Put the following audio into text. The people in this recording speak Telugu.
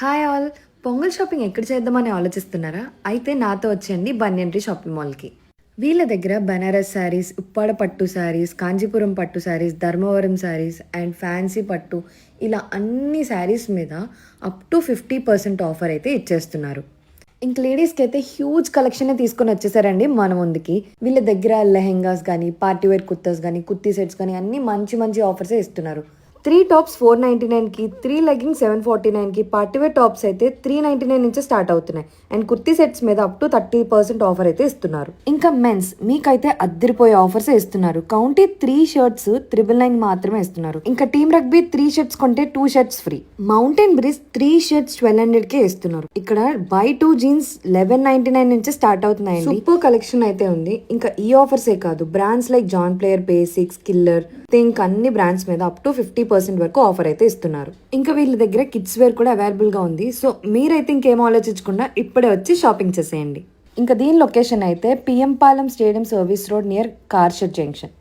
Hi all. పొంగల్ షాపింగ్ ఎక్కడ చేద్దామని ఆలోచిస్తున్నారా? అయితే నాతో వచ్చేయండి బనియన్ ట్రీ షాపింగ్ మాల్కి. వీళ్ళ దగ్గర బనారస్ శారీస్, ఉప్పాడ పట్టు శారీస్, కాంచీపురం పట్టు శారీస్, ధర్మవరం శారీస్ అండ్ ఫ్యాన్సీ పట్టు ఇలా అన్ని శారీస్ మీద అప్ టు 50% ఆఫర్ అయితే ఇచ్చేస్తున్నారు. ఇంక లేడీస్కి అయితే హ్యూజ్ కలెక్షన్ తీసుకొని వచ్చేసారండి మన ముందుకి. వీళ్ళ దగ్గర లెహెంగాస్ కానీ, పార్టీవేర్ కుర్తాస్ కానీ, కుర్తీ సెట్స్ కానీ అన్ని మంచి మంచి ఆఫర్సే ఇస్తున్నారు. 3 టాప్స్ 499కి, 3 లెగ్గింగ్స్ 749కి, పార్టీవేర్ టాప్స్ అయితే 399 నుంచి స్టార్ట్ అవుతున్నాయి. అండ్ కుర్తీ సెట్స్ మీద అప్ టు 30% ఆఫర్ అయితే ఇస్తున్నారు. ఇంకా మెన్స్ మీకైతే అద్దరిపోయే ఆఫర్స్ ఇస్తున్నారు. కౌంటీ 3 షర్ట్స్ 999 మాత్రమే ఇస్తున్నారు. ఇంకా టీమ్ రగ్బీ 3 షర్ట్స్ కొంటే 2 shirts free. Mountain bridge 3 shirts 1200కే ఇస్తున్నారు. ఇక్కడ బై 2 జీన్స్ 1199 నుంచి స్టార్ట్ అవుతున్నాయి. సూపర్ కలెక్షన్ అయితే ఉంది. ఇంకా ఈ ఆఫర్సే కాదు, brands like John Player, basics, killer, think అన్ని బ్రాండ్స్ మీద అప్ టు 50% వరకు ఆఫర్ అయితే ఇస్తున్నారు. ఇంకా వీళ్ళ దగ్గర కిడ్స్ వేర్ కూడా అవైలబుల్ గా ఉంది. సో మీరైతే ఇంకేం ఆలోచించకుండా ఇప్పుడే వచ్చి షాపింగ్ చేసేయండి. ఇంకా దీని లొకేషన్ అయితే PM Palem stadium service road near car shed junction.